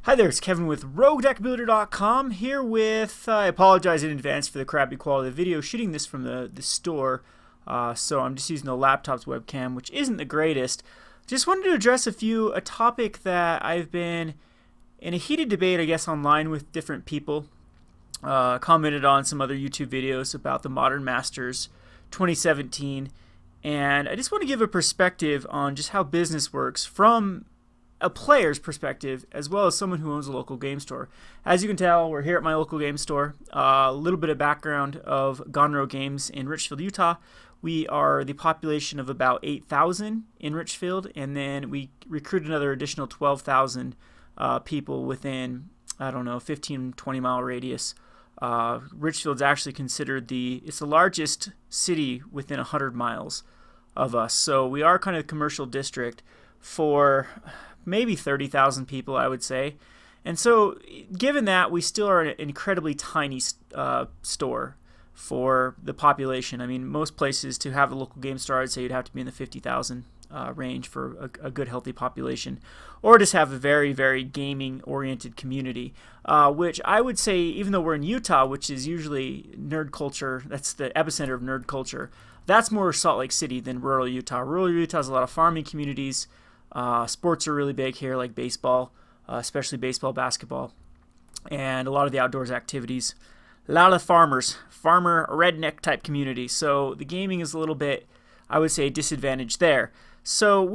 Hi there, it's Kevin with RogueDeckBuilder.com here with, I apologize in advance for the crappy quality of the video, shooting this from the store, so I'm just using the laptop's webcam, which isn't the greatest. Just wanted to address a topic that I've been in a heated debate, I guess, online with different people. Commented on some other YouTube videos about the Modern Masters 2017, and I just want to give a perspective on just how business works from a player's perspective, as well as someone who owns a local game store. As you can tell, we're here at my local game store. A little bit of background of Gone Rogue Games in Richfield, Utah. We are the population of about 8,000 in Richfield, and then we recruit another additional 12,000 people within, I don't know, 15, 20-mile radius. Richfield's actually considered it's the largest city within 100 miles of us. So we are kind of a commercial district for maybe 30,000 people, I would say. And so given that, we still are an incredibly tiny store for the population. I mean, most places to have a local game store, I'd say you'd have to be in the 50,000 range for a good, healthy population, or just have a very, very gaming-oriented community, which I would say, even though we're in Utah, which is usually nerd culture, that's the epicenter of nerd culture, that's more Salt Lake City than rural Utah. Rural Utah has a lot of farming communities. Sports are really big here, like baseball, especially baseball, basketball, and a lot of the outdoors activities. A lot of farmer redneck type community. So the gaming is a little bit, I would say, disadvantaged there. So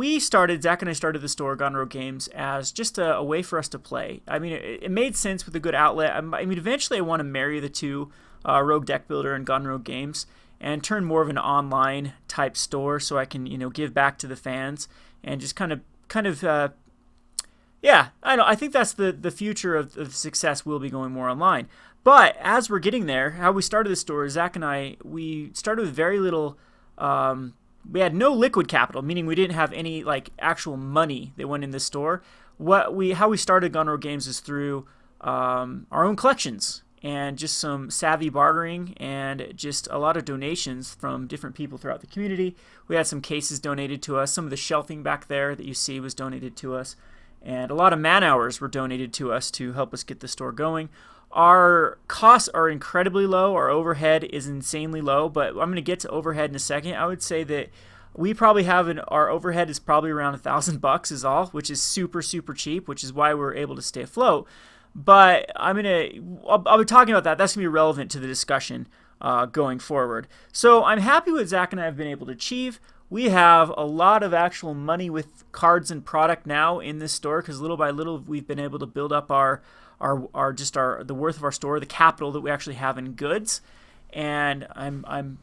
Zach and I started the store, Gone Rogue Games, as just a way for us to play. I mean, it made sense with a good outlet. I mean, eventually I want to marry the two, Rogue Deck Builder and Gone Rogue Games, and turn more of an online type store so I can, give back to the fans and just yeah, I think that's the future of success will be going more online. But as we're getting there, how we started the store, Zach and I, we started with very little. We had no liquid capital, meaning we didn't have any actual money that went in the store. How we started Gone Rogue Games is through our own collections and just some savvy bartering and just a lot of donations from different people throughout the community. We had some cases donated to us. Some of the shelving back there that you see was donated to us. And a lot of man hours were donated to us to help us get the store going. Our costs are incredibly low. Our overhead is insanely low, but I'm going to get to overhead in a second. I would say that we probably have our overhead is probably around $1,000 is all, which is super, super cheap, which is why we're able to stay afloat. But I'll be talking about that. That's going to be relevant to the discussion going forward. So I'm happy with Zach and I have been able to achieve. We have a lot of actual money with cards and product now in this store because little by little we've been able to build up the worth of our store, the capital that we actually have in goods, and I'm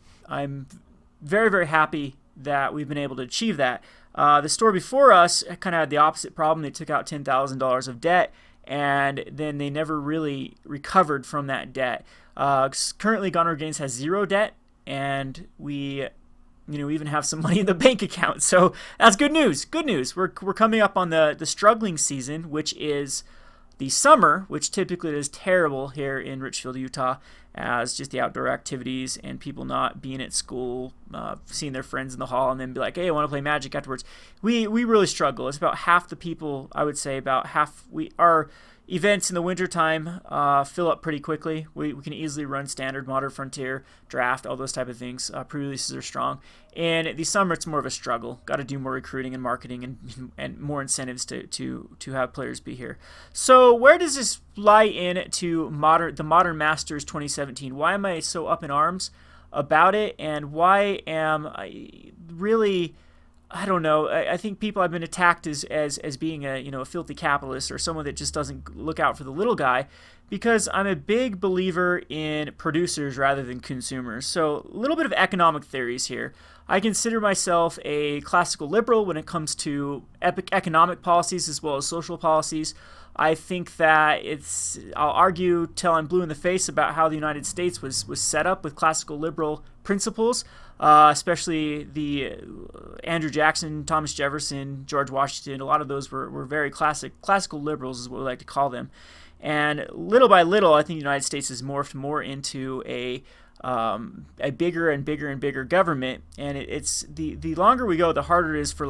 very, very happy that we've been able to achieve that. The store before us kind of had the opposite problem. They took out $10,000 of debt, and then they never really recovered from that debt. Currently, Gone Rogue Games has zero debt, and we even have some money in the bank account. So that's good news. Good news. We're coming up on the struggling season, which is the summer, which typically is terrible here in Richfield, Utah, as just the outdoor activities and people not being at school, seeing their friends in the hall, and then be like, hey, I want to play Magic afterwards. We really struggle. It's about half the people, I would say, about half. Our events in the wintertime fill up pretty quickly. We can easily run standard, modern, frontier, draft, all those type of things. Pre-releases are strong. And the summer, it's more of a struggle. Got to do more recruiting and marketing and more incentives to have players be here. So where does this lie in to the Modern Masters 2017? Why am I so up in arms about it? And why am I really... I don't know. I think people have been attacked as being a filthy capitalist or someone that just doesn't look out for the little guy, because I'm a big believer in producers rather than consumers. So a little bit of economic theories here. I consider myself a classical liberal when it comes to economic policies as well as social policies. I think that I'll argue till I'm blue in the face about how the United States was set up with classical liberal principles, especially the Andrew Jackson, Thomas Jefferson, George Washington. A lot of those were very classical liberals is what we like to call them. And little by little, I think the United States has morphed more into a bigger and bigger and bigger government. And it's the longer we go, the harder it is for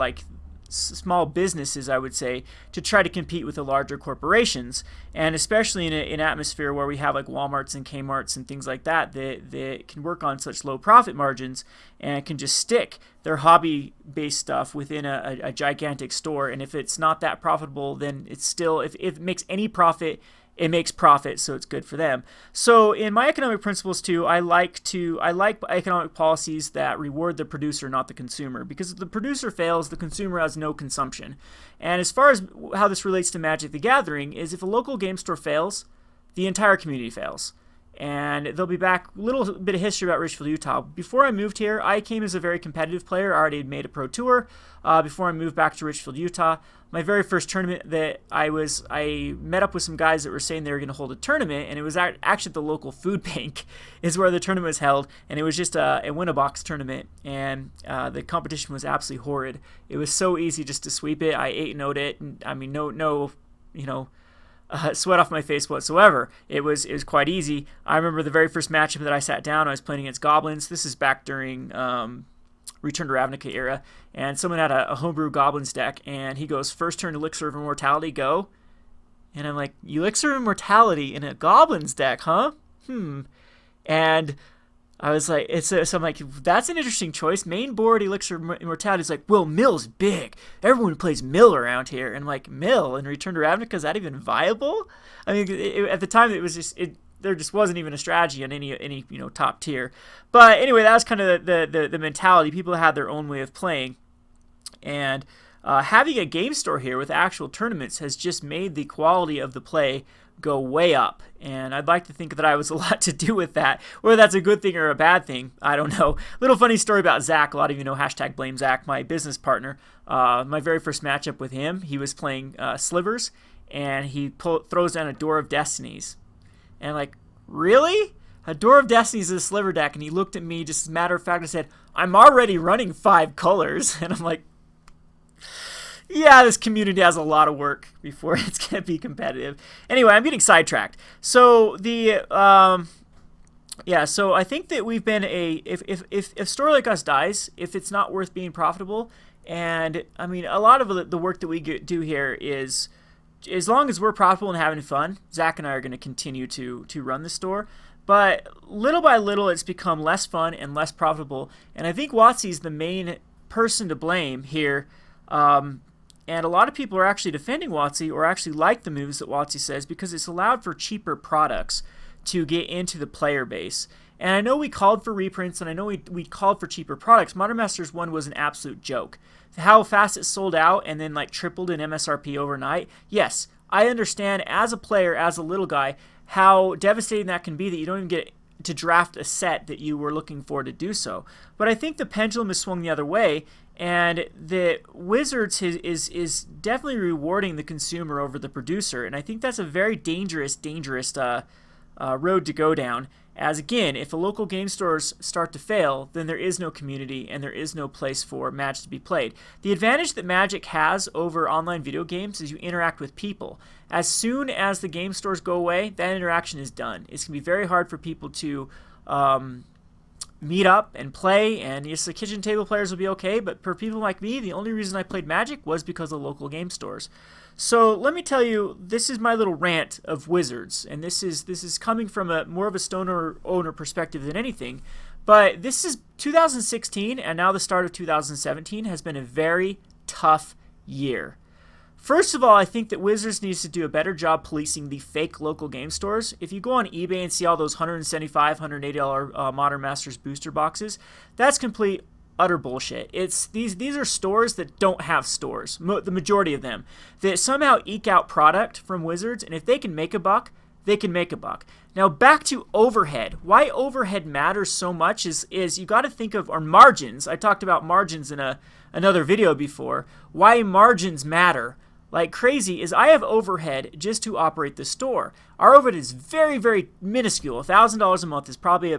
small businesses, I would say, to try to compete with the larger corporations, and especially in an atmosphere where we have like Walmarts and Kmart's and things like that that can work on such low profit margins and can just stick their hobby-based stuff within a gigantic store. And if it's not that profitable, then it's still, if it makes any profit, it makes profit, so it's good for them. So in my economic principles too, I like economic policies that reward the producer, not the consumer, because if the producer fails, the consumer has no consumption. And as far as how this relates to Magic the Gathering is, if a local game store fails, the entire community fails. And they'll be back. Little bit of history about Richfield, Utah. Before I moved here, I came as a very competitive player. I already had made a pro tour before I moved back to Richfield, Utah. My very first tournament that I met up with some guys that were saying they were going to hold a tournament, and it was actually at the local food bank is where the tournament was held, and it was just a win-a-box tournament, and the competition was absolutely horrid. It was so easy just to sweep it. I 8-0'd it, and I mean, no, sweat off my face whatsoever. It was quite easy. I remember the very first matchup that I sat down, I was playing against Goblins. This is back during Return to Ravnica era, and someone had a homebrew Goblins deck, and he goes, first turn Elixir of Immortality, go. And I'm like, Elixir of Immortality in a Goblins deck, huh? And I was like, so I'm like, that's an interesting choice. Main board Elixir of Immortality is like, well, Mill's big. Everyone plays Mill around here. And I'm like, Mill in Return to Ravnica, is that even viable? I mean, at the time, it was just, there just wasn't even a strategy on any top tier. But anyway, that was kind of the mentality. People had their own way of playing. And having a game store here with actual tournaments has just made the quality of the play go way up, and I'd like to think that I was a lot to do with that. Whether that's a good thing or a bad thing, I don't know. Little funny story about Zach. A lot of you know #BlameZach, my business partner. My very first matchup with him, he was playing Slivers, and he throws down a Door of Destinies. And I'm like, really? A Door of Destinies is a Sliver deck? And he looked at me just as a matter of fact and said, I'm already running 5 colors. And I'm like, yeah, this community has a lot of work before it's going to be competitive. Anyway, I'm getting sidetracked. So so I think that we've been if a store like us dies, if it's not worth being profitable, and I mean, a lot of the work that we do here is, as long as we're profitable and having fun, Zach and I are going to continue to run the store. But little by little, it's become less fun and less profitable, and I think WotC is the main person to blame here. And a lot of people are actually defending WotC, or actually like the moves that WotC says, because it's allowed for cheaper products to get into the player base. And I know we called for reprints, and I know we called for cheaper products. Modern Masters 1 was an absolute joke. How fast it sold out and then like tripled in MSRP overnight. Yes, I understand as a player, as a little guy, how devastating that can be, that you don't even get to draft a set that you were looking for to do so. But I think the pendulum has swung the other way, and the Wizards is definitely rewarding the consumer over the producer, and I think that's a very dangerous road to go down. As again, if the local game stores start to fail, then there is no community and there is no place for Magic to be played. The advantage that Magic has over online video games is you interact with people. As soon as the game stores go away, that interaction is done. It's going to be very hard for people to meet up and play, and yes, the kitchen table players will be okay, but for people like me, the only reason I played Magic was because of local game stores. So let me tell you, this is my little rant of Wizards, and this is coming from more of a stoner owner perspective than anything. But this is 2016, and now the start of 2017 has been a very tough year. First of all, I think that Wizards needs to do a better job policing the fake local game stores. If you go on eBay and see all those $175, $180 Modern Masters booster boxes, that's complete utter bullshit. These are stores that don't have stores, the majority of them, that somehow eke out product from Wizards, and if they can make a buck, they can make a buck. Now back to overhead. Why overhead matters so much is you got to think of, or margins. I talked about margins in another video before. Why margins matter like crazy is I have overhead just to operate the store. Our overhead is very, very minuscule. $1,000 a month is probably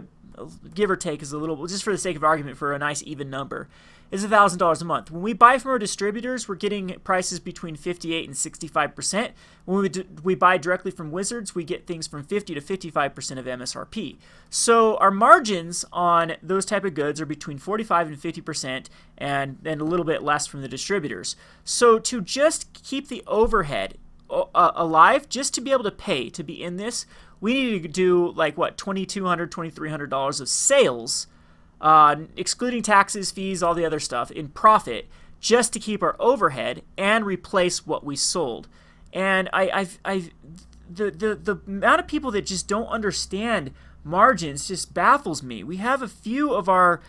give or take is a little, just for the sake of argument, for a nice even number. is $1,000 a month. When we buy from our distributors, we're getting prices between 58 and 65%. When we buy directly from Wizards, we get things from 50 to 55% of MSRP. So our margins on those type of goods are between 45 and 50%, and then a little bit less from the distributors. So to just keep the overhead alive, just to be able to pay to be in this, we need to do like what, $2,200, $2,300 of sales, excluding taxes, fees, all the other stuff, in profit, just to keep our overhead and replace what we sold. And the amount of people that just don't understand margins just baffles me. We have a few of our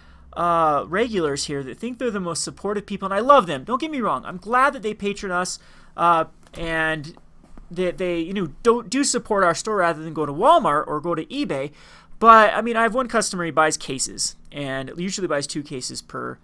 regulars here that think they're the most supportive people, and I love them. Don't get me wrong. I'm glad that they patron us and that they do support our store rather than go to Walmart or go to eBay. But I mean, I have one customer, he buys cases, and usually buys 2 cases per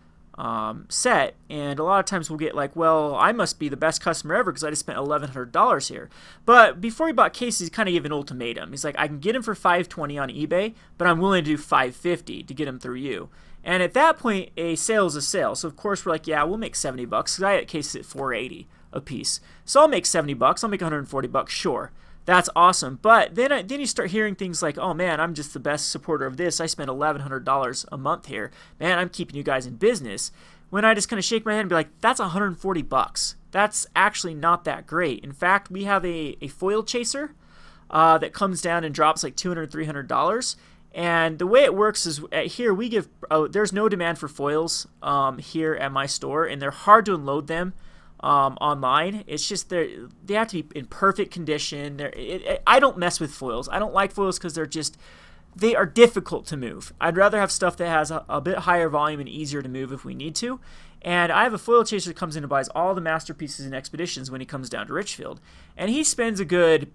set, and a lot of times we'll get like, well, I must be the best customer ever because I just spent $1,100 here. But before he bought cases, he kind of gave an ultimatum. He's like, I can get them for $520 on eBay, but I'm willing to do $550 to get them through you. And at that point, a sale is a sale. So of course we're like, yeah, we'll make $70 because I had cases at $480 a piece. So I'll make $70. I'll make $140. Sure. That's awesome. But then you start hearing things like, oh man, I'm just the best supporter of this. I spent $1,100 a month here. Man, I'm keeping you guys in business. When I just kind of shake my head and be like, that's $140. That's actually not that great. In fact, we have a foil chaser that comes down and drops like $200, $300. And the way it works is here we give, there's no demand for foils here at my store, and they're hard to unload them online. It's just they have to be in perfect condition. I don't mess with foils. I don't like foils because they are difficult to move. I'd rather have stuff that has a bit higher volume and easier to move if we need to. And I have a foil chaser that comes in and buys all the masterpieces and expeditions when he comes down to Richfield, and he spends a good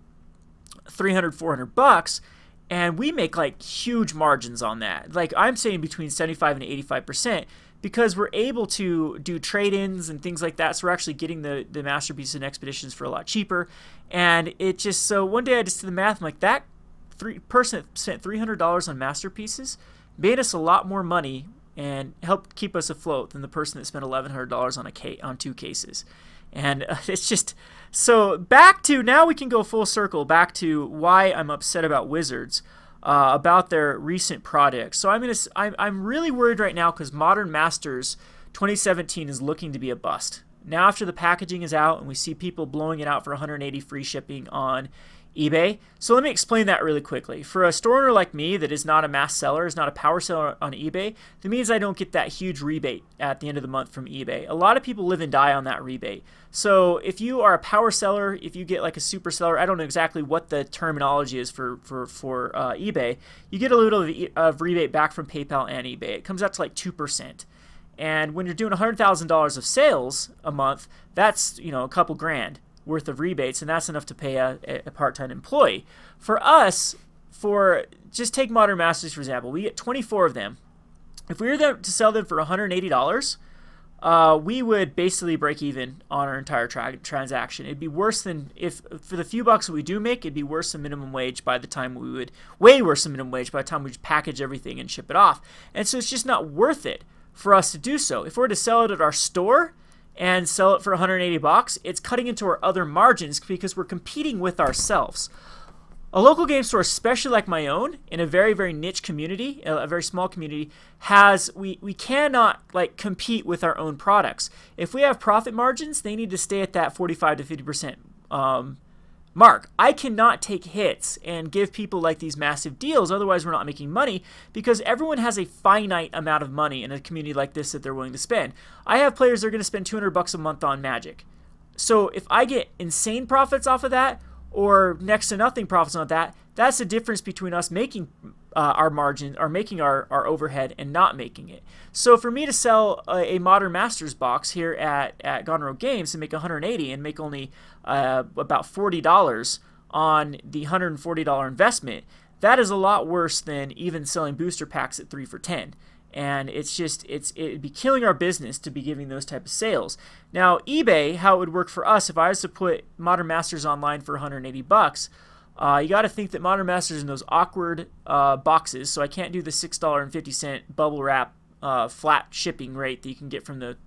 $300, $400. And we make like huge margins on that. Like I'm saying between 75 and 85%, because we're able to do trade-ins and things like that. So we're actually getting the masterpieces and expeditions for a lot cheaper. And it just, so one day I just did the math. I'm like, that person that spent $300 on masterpieces made us a lot more money and helped keep us afloat than the person that spent $1,100 on 2 cases. And it's just, so back to, now we can go full circle back to why I'm upset about Wizards, about their recent products. So I'm really worried right now because Modern Masters 2017 is looking to be a bust. Now after the packaging is out and we see people blowing it out for $180 free shipping on eBay. So let me explain that really quickly. For a store owner like me that is not a mass seller, is not a power seller on eBay, that means I don't get that huge rebate at the end of the month from eBay. A lot of people live and die on that rebate. So if you are a power seller, if you get like a super seller, I don't know exactly what the terminology is for eBay, you get a little of rebate back from PayPal and eBay. It comes out to like 2%. And when you're doing $100,000 of sales a month, that's, a couple grand worth of rebates, and that's enough to pay a part-time employee. For us, just take Modern Masters for example, we get 24 of them. If we were there to sell them for $180, we would basically break even on our entire transaction. It'd be worse than, if for the few bucks that we do make, it'd be worse than minimum wage by the time way worse than minimum wage by the time we package everything and ship it off. And so it's just not worth it for us to do so. If we're to sell it at our store and sell it for $180, it's cutting into our other margins because we're competing with ourselves. A local game store, especially like my own, in a very, very niche community, a very small community, we cannot like compete with our own products. If we have profit margins, they need to stay at that 45 to 50% mark. I cannot take hits and give people like these massive deals, otherwise we're not making money, because everyone has a finite amount of money in a community like this that they're willing to spend. I have players that are going to spend $200 a month on Magic. So if I get insane profits off of that, or next to nothing profits on that, that's the difference between us making our margin, or making our overhead, and not making it. So for me to sell a Modern Masters box here at Gone Rogue Games and make $180 and make only about $40 on the $140 investment, that is a lot worse than even selling booster packs at 3 for $10. And it'd be killing our business to be giving those type of sales. Now eBay, how it would work for us, if I was to put Modern Masters online for $180, you got to think that Modern Masters in those awkward boxes, so I can't do the $6.50 bubble wrap flat shipping rate that you can get from the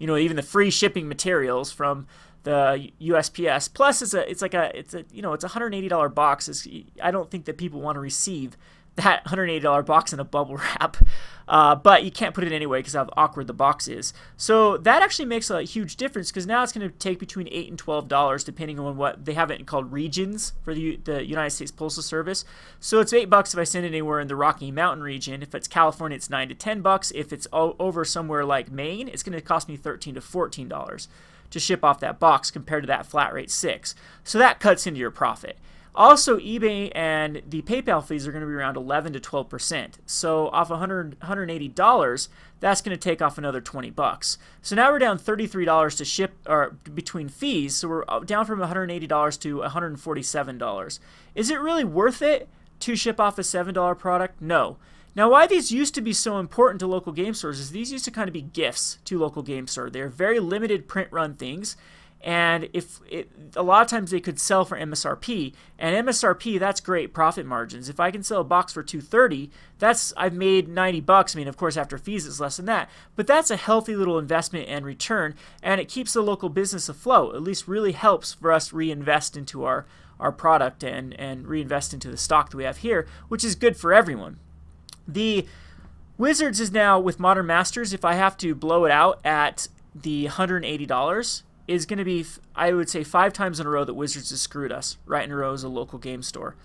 even the free shipping materials from the USPS. Plus, it's a $180 box. I don't think that people want to receive that $180 box in a bubble wrap, but you can't put it anyway because of how awkward the box is. So that actually makes a huge difference, because now it's going to take between $8 and $12 depending on what they have it called regions for the United States Postal Service. So it's $8 if I send it anywhere in the Rocky Mountain region. If it's California, it's $9 to $10. If it's over somewhere like Maine, it's going to cost me $13 to $14 to ship off that box compared to that flat rate $6. So that cuts into your profit. Also, eBay and the PayPal fees are going to be around 11 to 12%. So off $180, that's going to take off another $20. So now we're down $33 to ship, or between fees. So we're down from $180 to $147. Is it really worth it to ship off a $7 product? No. Now, why these used to be so important to local game stores is these used to kind of be gifts to local game store. They're very limited print run things. And a lot of times they could sell for MSRP, and MSRP, that's great profit margins. If I can sell a box for $230, I've made $90. I mean, of course, after fees, it's less than that, but that's a healthy little investment and return, and it keeps the local business afloat. At least really helps for us reinvest into our product and reinvest into the stock that we have here, which is good for everyone. The Wizards is now with Modern Masters. If I have to blow it out at the $180. Is going to be, I would say, 5 times in a row that Wizards has screwed us right in a row as a local game store.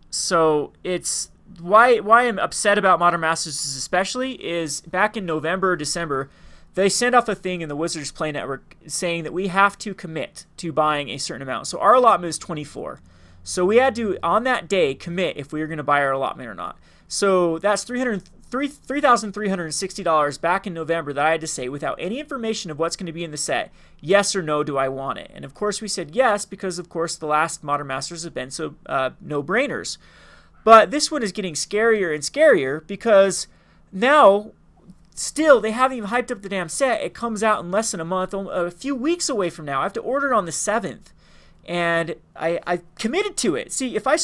So it's why I'm upset about Modern Masters especially is back in November or December, they sent off a thing in the Wizards Play Network saying that we have to commit to buying a certain amount. So our allotment is 24. So we had to, on that day, commit if we were going to buy our allotment or not. So that's $3,360 back in November that I had to say, without any information of what's going to be in the set, yes or no, do I want it? And of course we said yes, because of course the last Modern Masters have been so no-brainers. But this one is getting scarier and scarier, because now still they haven't even hyped up the damn set. It comes out in less than a month, a few weeks away from now. I have to order it on the 7th. And I committed to it. See, if I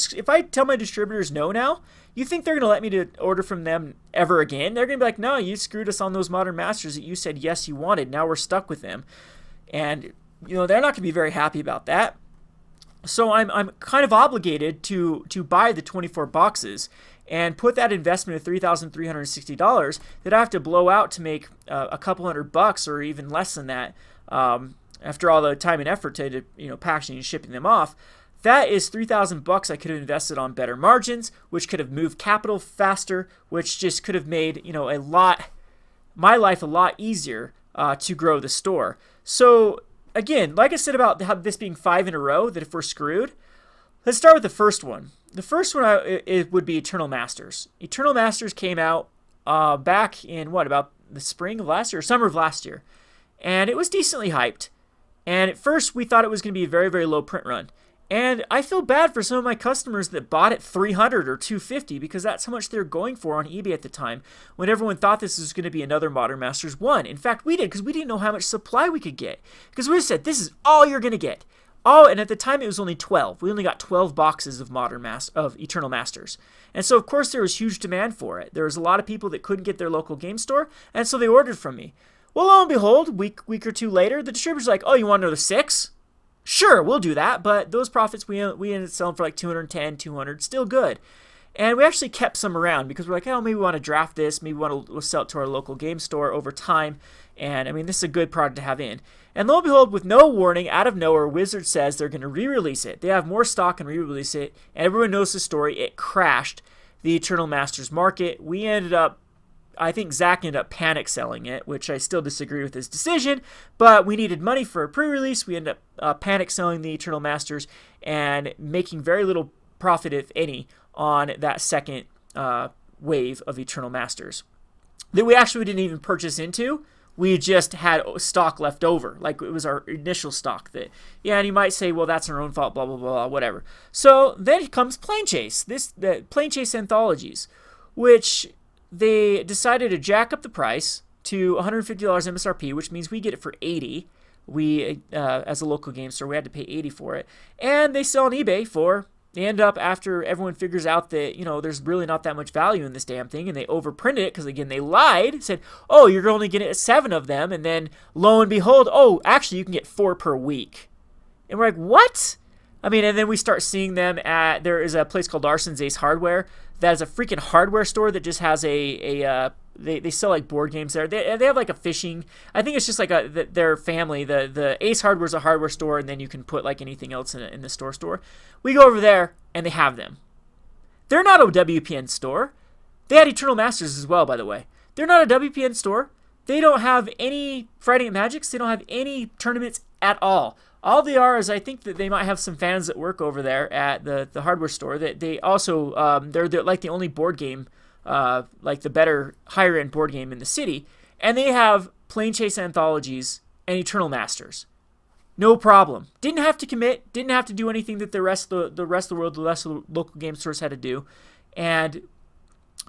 tell my distributors no now, you think they're going to let me to order from them ever again? They're going to be like, no, you screwed us on those Modern Masters that you said yes you wanted. Now we're stuck with them. And, they're not going to be very happy about that. So I'm kind of obligated to buy the 24 boxes and put that investment of $3,360 that I have to blow out to make a couple $100 or even less than that, after all the time and effort to packaging and shipping them off. That is $3,000 I could have invested on better margins, which could have moved capital faster, which just could have made my life a lot easier to grow the store. So again, like I said about this being 5 in a row, that if we're screwed, let's start with the first one. The first one it would be Eternal Masters. Eternal Masters came out back in about the spring of last year or summer of last year, and it was decently hyped. And at first we thought it was going to be a very, very low print run. And I feel bad for some of my customers that bought it $300 or $250, because that's how much they were going for on eBay at the time, when everyone thought this was going to be another Modern Masters 1. In fact, we did, because we didn't know how much supply we could get. Because we said, this is all you're going to get. And at the time it was only 12. We only got 12 boxes of Eternal Masters. And so of course there was huge demand for it. There was a lot of people that couldn't get their local game store, and so they ordered from me. Well, lo and behold, week or two later, the distributor's like, oh, you want another 6? Sure, we'll do that, but those profits we ended up selling for like $210, $200, still good. And we actually kept some around because we're like, oh, maybe we want to draft this, maybe we want to sell it to our local game store over time. And I mean, this is a good product to have in. And lo and behold, with no warning, out of nowhere, Wizard says they're going to re-release it. They have more stock and re-release it. And everyone knows the story. It crashed the Eternal Masters market. I think Zach ended up panic selling it, which I still disagree with his decision, but we needed money for a pre-release. We ended up panic selling the Eternal Masters and making very little profit, if any, on that second wave of Eternal Masters that we actually didn't even purchase into. We just had stock left over, like it was our initial stock. And you might say, well, that's our own fault, blah, blah, blah, whatever. So then comes Plane Chase, the Plane Chase anthologies, which they decided to jack up the price to $150 MSRP, which means we get it for $80. We, as a local game store, we had to pay $80 for it. And they sell on eBay for, They end up, after everyone figures out that, there's really not that much value in this damn thing, and they overprinted it because, again, they lied, said, oh, you're only going to get 7 of them, and then lo and behold, oh, actually, you can get 4 per week. And we're like, what? I mean, and then we start seeing them there is a place called Larson's Ace Hardware that is a freaking hardware store that just has they sell like board games there. They have like a fishing. I think it's just like their family. The Ace Hardware is a hardware store, and then you can put like anything else in the store. We go over there and they have them. They're not a WPN store. They had Eternal Masters as well, by the way. They're not a WPN store. They don't have any Friday Night Magics. They don't have any tournaments at all. All they are is, I think that they might have some fans that work over there at the hardware store. That they also they're like the only board game, like the better higher end board game in the city, and they have Plane Chase anthologies and Eternal Masters. No problem. Didn't have to commit. Didn't have to do anything that the rest of the world, the rest of the local game stores had to do, and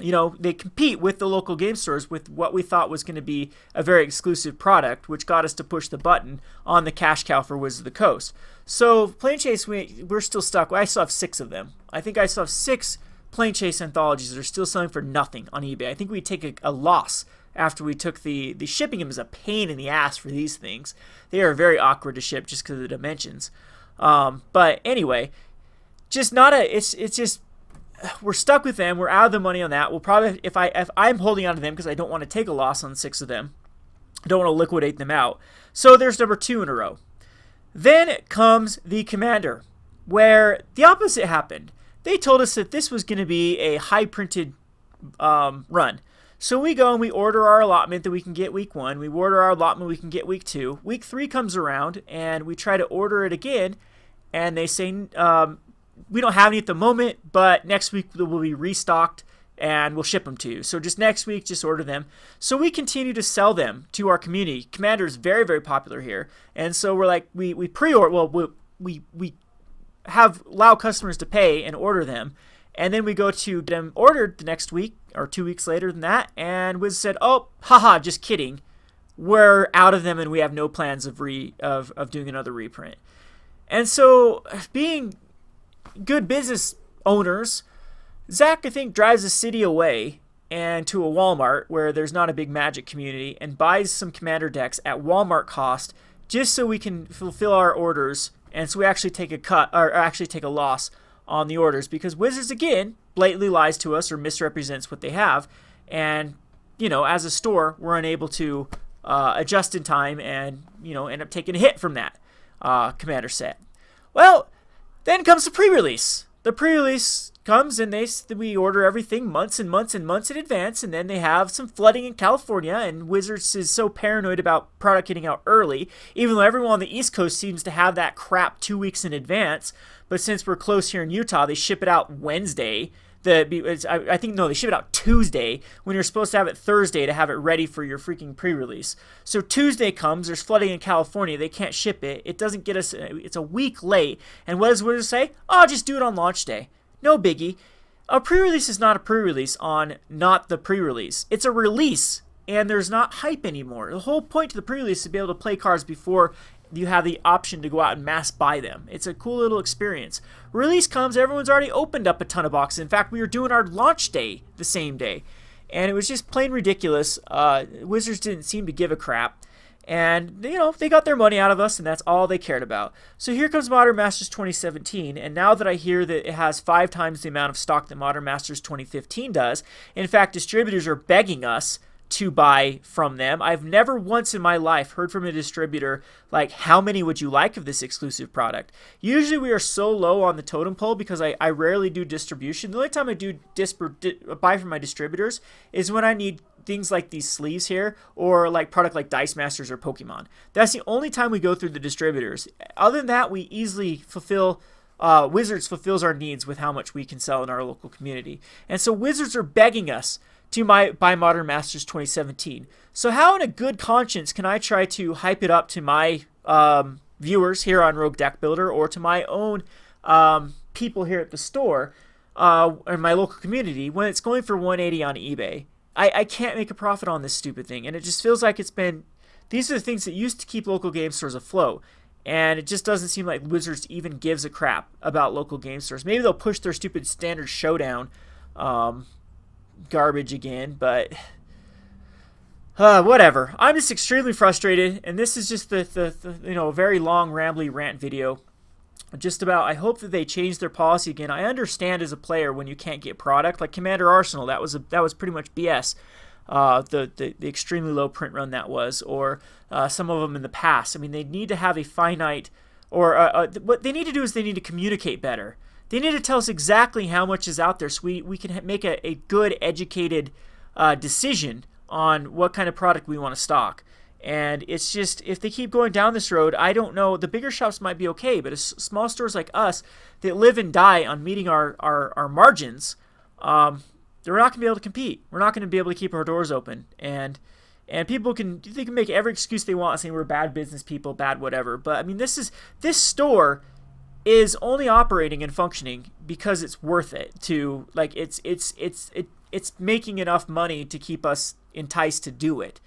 they compete with the local game stores with what we thought was going to be a very exclusive product, which got us to push the button on the cash cow for Wizards of the Coast. So Plane Chase, we're still stuck. I still have 6 of them. I think I still have 6 Plane Chase anthologies that are still selling for nothing on eBay. I think we take a loss after we took the shipping. Them is a pain in the ass for these things. They are very awkward to ship just because of the dimensions. But anyway, just not it's just, we're stuck with them. We're out of the money on that. We'll probably, if I'm holding on to them because I don't want to take a loss on 6 of them. I don't want to liquidate them out. So there's number 2 in a row. Then comes the Commander, where the opposite happened. They told us that this was going to be a high printed run. So we go and we order our allotment that we can get week 1. We order our allotment we can get week 2. Week 3 comes around and we try to order it again, and they say, we don't have any at the moment, but next week they will be restocked and we'll ship them to you. So just next week, just order them. So we continue to sell them to our community. Commander is very, very popular here. And so we're like, we pre-order, well, we allow customers to pay and order them. And then we go to get them ordered the next week or 2 weeks later than that. And Wiz said, oh, haha, just kidding. We're out of them and we have no plans of doing another reprint. And so being good business owners, Zach, I think, drives the city away and to a Walmart where there's not a big Magic community and buys some Commander decks at Walmart cost just so we can fulfill our orders, and so we actually take a cut or actually take a loss on the orders because Wizards again blatantly lies to us or misrepresents what they have, and as a store we're unable to adjust in time and end up taking a hit from that Commander set. Well, then comes the pre-release. The pre-release comes and we order everything months and months and months in advance, and then they have some flooding in California, and Wizards is so paranoid about product getting out early, even though everyone on the East Coast seems to have that crap 2 weeks in advance. But since we're close here in Utah, they ship it out Wednesday. I think they ship it out Tuesday when you're supposed to have it Thursday to have it ready for your freaking pre-release. So Tuesday comes, there's flooding in California, they can't ship it. It doesn't get us. It's a week late. And what does Wizards say? Oh, just do it on launch day. No biggie. A pre-release is not a pre-release on not the pre-release. It's a release, and there's not hype anymore. The whole point to the pre-release is to be able to play cards before you have the option to go out and mass buy them. It's a cool little experience. Release comes, everyone's already opened up a ton of boxes. In fact, we were doing our launch day the same day, and it was just plain ridiculous. Wizards didn't seem to give a crap, and they got their money out of us, and that's all they cared about. So here comes Modern Masters 2017, and now that I hear that it has 5 times the amount of stock that Modern Masters 2015 does, in fact, distributors are begging us to buy from them. I've never once in my life heard from a distributor like, how many would you like of this exclusive product? Usually we are so low on the totem pole because I rarely do distribution. The only time I do buy from my distributors is when I need things like these sleeves here or like product like Dice Masters or Pokemon. That's the only time we go through the distributors. Other than that, we easily fulfill Wizards fulfills our needs with how much we can sell in our local community. And so Wizards are begging us to buy Modern Masters 2017. So how in a good conscience can I try to hype it up to my viewers here on Rogue Deck Builder or to my own people here at the store in my local community when it's going for $180 on eBay? I can't make a profit on this stupid thing, and it just feels like these are the things that used to keep local game stores afloat. And it just doesn't seem like Wizards even gives a crap about local game stores. Maybe they'll push their stupid standard showdown garbage again, but whatever. I'm just extremely frustrated, and this is just the very long rambly rant video. Just about, I hope that they change their policy again. I understand as a player when you can't get product, like Commander Arsenal, that was pretty much BS. The extremely low print run that was, or some of them in the past. I mean, they need to have a finite, or what they need to do is they need to communicate better. They need to tell us exactly how much is out there so we can make a good, educated decision on what kind of product we want to stock. And it's just, if they keep going down this road, I don't know. The bigger shops might be okay, but small stores like us that live and die on meeting our margins, they're not going to be able to compete. We're not going to be able to keep our doors open. And people can make every excuse they want, saying we're bad business people, bad whatever. But I mean, this store is only operating and functioning because it's worth it to, like, it's making enough money to keep us enticed to do it.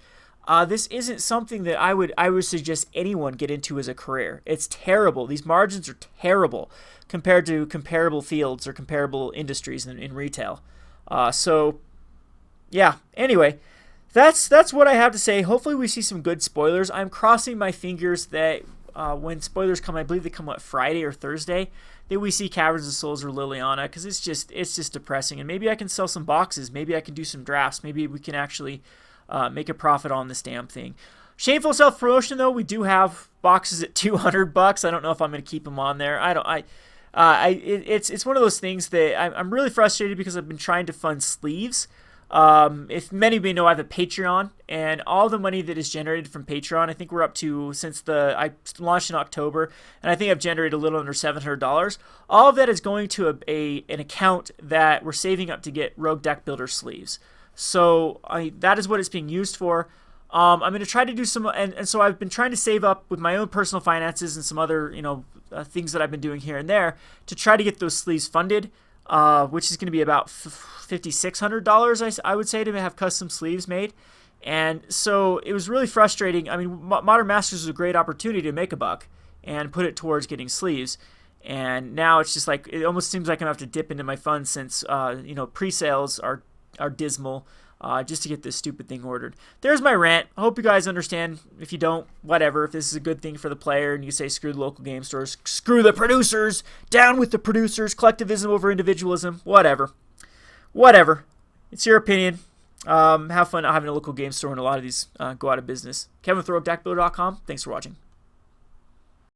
This isn't something that I would suggest anyone get into as a career. It's terrible. These margins are terrible compared to comparable fields or comparable industries in retail. So, yeah. Anyway, that's what I have to say. Hopefully we see some good spoilers. I'm crossing my fingers that when spoilers come, I believe they come Friday or Thursday, that we see Caverns of Souls or Liliana, because it's just depressing. And maybe I can sell some boxes. Maybe I can do some drafts. Maybe we can actually make a profit on this damn thing. Shameful self-promotion, though. We do have boxes at $200. I don't know if I'm going to keep them on there. It's one of those things that I'm really frustrated because I've been trying to fund sleeves. If many of you know, I have a Patreon, and all the money that is generated from Patreon, I think we're up to, since I launched in October, and I think I've generated a little under $700. All of that is going to an account that we're saving up to get Rogue Deck Builder sleeves. So that is what it's being used for. I'm going to try to do some, and so I've been trying to save up with my own personal finances and some other, things that I've been doing here and there to try to get those sleeves funded, which is going to be about $5,600, I would say, to have custom sleeves made. And so it was really frustrating. I mean, Modern Masters was a great opportunity to make a buck and put it towards getting sleeves. And now it's just like, it almost seems like I'm going to have to dip into my funds since, pre-sales are dismal, just to get this stupid thing ordered. There's my rant. I hope you guys understand. If you don't, whatever. If this is a good thing for the player and you say screw the local game stores, screw the producers, down with the producers, collectivism over individualism, whatever. It's your opinion. Have fun not having a local game store, and a lot of these go out of business. KevinWithRogueDeckBuilder.com. Thanks for watching.